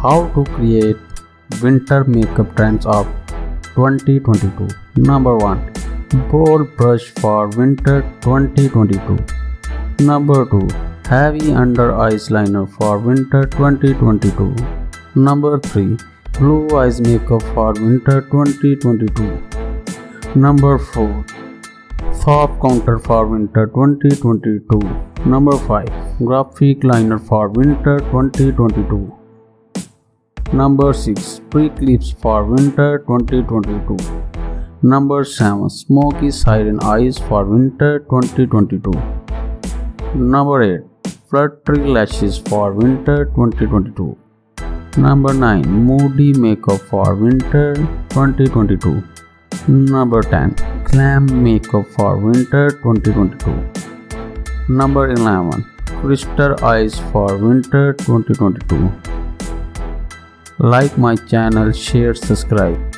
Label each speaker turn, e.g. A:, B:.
A: How to create winter makeup trends of 2022. Number 1. Bold brush for winter 2022. Number 2. Heavy under eyes liner for winter 2022. Number 3. Blue eyes makeup for winter 2022. Number 4. Soft contour for winter 2022. Number 5. Graphic liner for winter 2022. Number 6. Prick lips for winter 2022. Number 7. Smoky side and eyes for winter 2022. Number 8. Fluttery lashes for winter 2022. Number 9. Moody makeup for winter 2022. Number 10. Glam makeup for winter 2022. Number 11. Crystal eyes for winter 2022. Like my channel, share, subscribe.